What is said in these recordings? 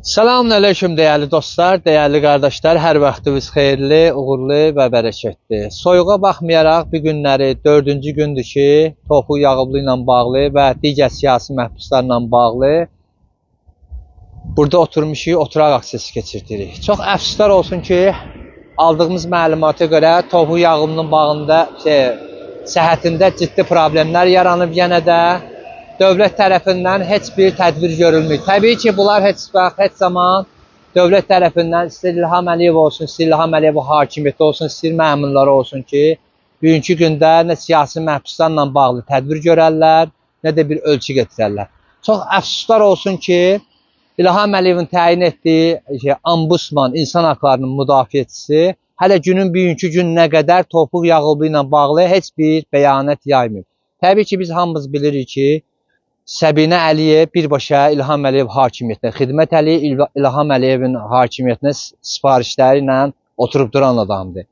Selamünaleyküm değerli dostlar, değerli kardeşler. Hər vaxtınız xeyirli, uğurlu və bərəkətli. Soyuğa baxmayaraq bu günləri 4-cü gündür ki, Tofiq Yağublu ilə bağlı və digər siyasi məhbuslarla bağlı burada oturmuşuq, oturaq aksiyası keçirdirik. Çox əfsuslar olsun ki, aldığımız məlumata görə Tofiq Yağublunun bağında səhhətində ciddi problemlər yaranıb yenə də. Dövlət tərəfindən heç bir tədbir görülmür. Təbii ki, bunlar heç vaxt, heç zaman dövlət tərəfindən istər İlham Əliyev olsun, istər İlham Əliyevin hakimiyyəti olsun, istər məmurları olsun ki, bugünkü gündə nə siyasi məhbuslarla bağlı tədbir görərlər, nə də bir ölçü getirərlər. Çox əfsuslar olsun ki, İlham Əliyevin təyin etdiyi Ombudsman, insan haqlarının müdafiəçisi hələ günün bugünkü gününə qədər Tofiq Yağublu ilə bağlı heç bir bəyanat yaymır. Təbii ki, biz hamımız bilirik ki, Səbinə Əliyev birbaşa İlham Əliyev hakimiyyətinə xidmət eləyir, İlham Əliyevin hakimiyyətinə sifarişləri ilə oturub duran adamdır.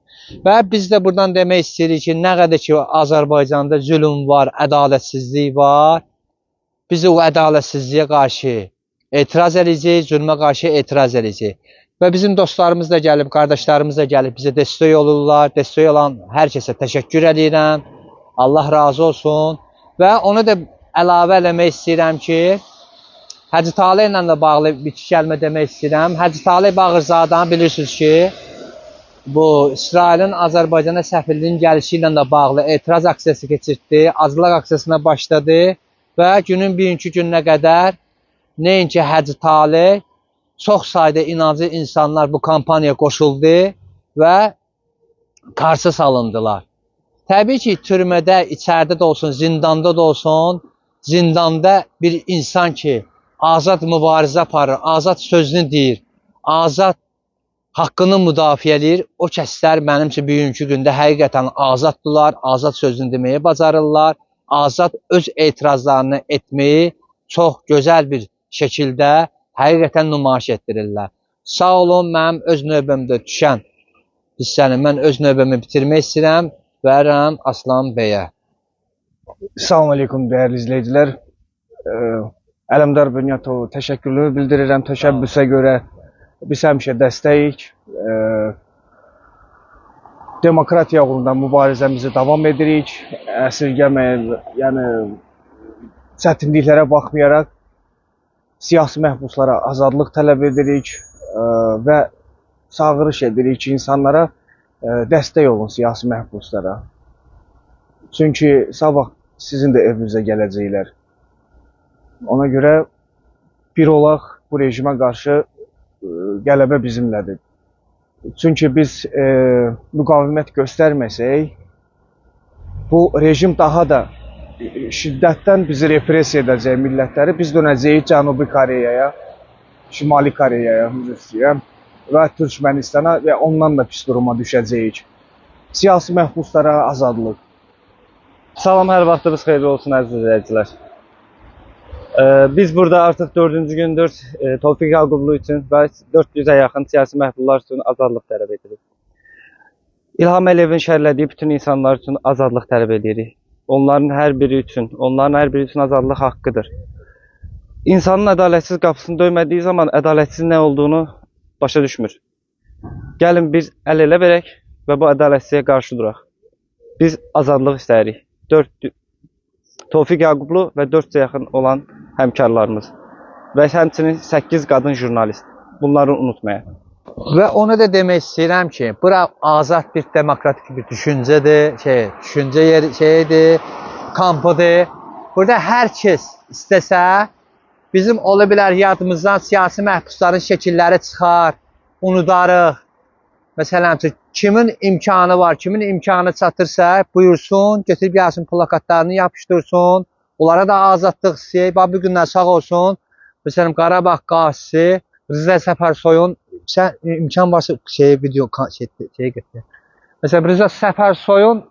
Və biz də buradan demək istəyirik ki, nə qədər ki Azərbaycanda zülm var, ədalətsizlik var, biz o ədalətsizliyə qarşı etiraz edəcəyik, zülmə qarşı etiraz edəcəyik. Və bizim dostlarımız da gəlib, qardaşlarımız da gəlib bizə dəstək olurlar. Dəstək olan hər kəsə təşəkkür edirəm. Allah razı olsun. Və onu da əlavə eləmək istəyirəm ki, Hacı Taleh ilə də bağlı bir kəlmə demək istəyirəm. Hacı Taleh Bağırzadanı bilirsiniz ki, bu İsrailin Azərbaycana səfirliyinin gəlişi ilə də bağlı etiraz aksiyası keçirtdi, azlıq aksiyasına başladı və günün bugünkü gününə qədər nəinki Hacı Taleh, çox sayda inanclı insanlar bu kampaniyaya qoşuldu və qarşı salındılar. Təbii ki, türmədə, içəridə də olsun, zindanda da olsun, zindanda bir insan ki, azad mübarizə aparır, azad sözünü deyir, azad haqqını müdafiə edir, o kəslər mənim üçün bugünkü gündə həqiqətən azaddılar, azad sözünü deməyi bacarırlar, azad öz etirazlarını etməyi çox gözəl bir şəkildə həqiqətən nümayiş etdirirlər. Sağ olun, mənim öz növbəmdə düşən hissəni, mən öz növbəmi bitirmək istəyirəm, verirəm Aslan bəyə. Salam aleyküm değerli izleyiciler. Ələmdar Bünyatov təşəkkürlüyü bildirirəm təşəbbüsə görə. Biz həmişə dəstəyik. Demokratiya uğrunda mübarizəmizi davam edirik. Əsirgəməyə, yəni çətinliklərə baxmayaraq siyasi məhbuslara azadlıq tələb edirik və çağırış edirik ki, insanlara dəstək olun siyasi məhbuslara. Çünki sabah sizin də evinizə gələcəklər. Ona görə bir olaq bu rejimə qarşı qələbə bizimlədir. Çünki biz müqavimət göstərməsək, bu rejim daha da şiddətdən bizi repressiya edəcək millətləri. Biz dönəcəyik Cənubi Koreyaya, Şimali Koreyaya, və Türkmenistana və ondan da pis duruma düşəcəyik. Siyasi məhbuslara azadlıq. Salam, hər vaxtınız xeyirli olsun əziz izləyicilər. Biz burada artıq 4-cü gündür Tofiq Yağublu üçün və 400-ə yaxın siyasi məhbuslar üçün azadlıq tələb edirik. İlham Əliyevin şərlədiyi bütün insanlar üçün azadlıq tələb edirik. Onların hər biri üçün azadlıq haqqıdır. İnsanın ədalətsiz qapısını döymədiyi zaman ədalətsiz nə olduğunu başa düşmür. Gəlin biz əl elə verək və bu ədalətsizliyə qarşı duraq. Biz azadlıq istəyirik. Tofiq Yağublu və 400-ə yaxın olan həmkarlarımız və həmçinin 8 qadın jurnalist. Bunları unutmayın. Və onu da demək istəyirəm ki, bura azad bir demokratik bir düşüncədir, düşüncə yeri, kampıdır. Burada hər kəs istəsə, bizim ola bilər yadımızdan siyasi məhbusların şəkilləri çıxar, unudarıq. Məsələn, kimin imkanı var, kimin imkanı çatırsa, buyursun, götürüb gəlsin plakatlarını yapışdırsın. Onlara da azadlıq istəyək. Bax, bu günlər sağ olsun. Məsələn, Qarabağ qazisi, Rıza Səfərsoyun, imkan varsa video getir. Məsələn, Rıza Səfərsoyun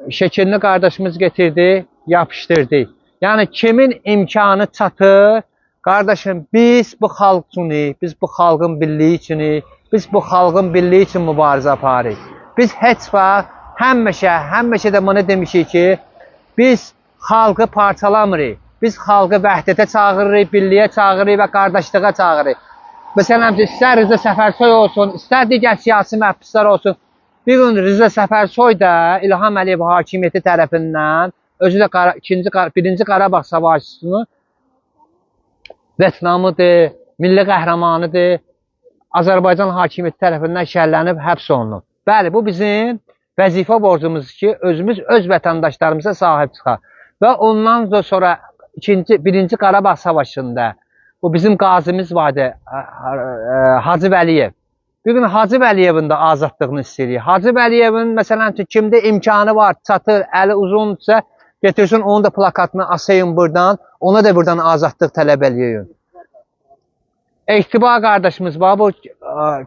şəkilini qardaşımız getirdi, yapışdırdı. Yəni, kimin imkanı çatır, qardaşım, biz bu xalq üçün, biz bu xalqın birliyi üçün, biz bu xalqın birliyi üçün mübarizə aparırıq. Biz heç vaxt, həmişə də bunu demişik ki, biz xalqı parçalamırıq. Biz xalqı vəhdətə çağırırıq, birliyə çağırırıq və qardaşlığa çağırırıq. Məsələn, istər Rıza Səfərsoy olsun, istər digər siyasi məhbuslar olsun. Bir gün Rıza Səfərsoy da İlham Əliyev hakimiyyəti tərəfindən özü də birinci Qarabağ savaşçısını Vyetnamıdır, milli qəhrəmanıdır, Azərbaycan hakimiyyəti tərəfindən şərlənib həbs olunub. Bəli, bu bizim vəzifə borcumuzdur ki, özümüz öz vətəndaşlarımıza sahib çıxaq. Və ondan sonra birinci Qarabağ savaşında bu bizim qazimiz vardı, Hacı Vəliyev. Bir gün Hacı Vəliyevin də azadlığını istəyirik. Hacı Vəliyevin məsələn kimdə imkanı var, çatır, əli uzunsa getirsin onun da plakatını asayım buradan, ona da buradan azadlıq tələb eləyəyim. Ehtiba qardaşımız var, bu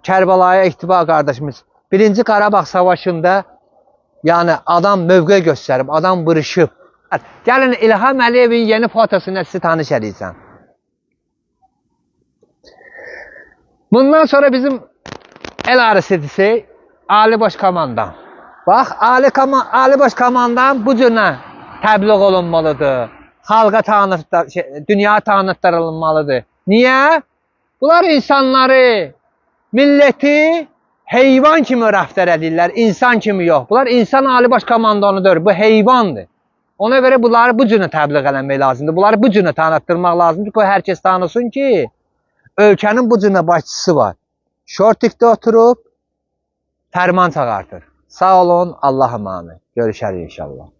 Kərbalaya Ehtiba qardaşımız. Birinci Qarabağ savaşında yəni adam mövqe göstərib, adam vuruşub. Gəlin İlham Əliyevin yeni fotosunu sizi tanış edəcəm. Bundan sonra bizim el arısıdısı Ali Baş Komandan. Bax, Ali Baş Komandan bu cürlə təbliğ olunmalıdır. Xalqa dünya tanıtdırılmalıdır. Niyə? Bunlar insanları, milleti heyvan kimi rəftar edirlər, insan kimi yox. Bunlar insan Ali Baş Komandanıdır, bu heyvandır. Ona görə bunları bu cürlə təbliğ eləmək lazımdır. Bunları bu cürlə tanıtdırmaq lazımdır ki, hər kəs tanısın ki, ölkənin bu cürlə başçısı var. Şortikdə oturub, fərman çağırtır. Sağ olun, Allah'a emanet. Görüşərik inşallah.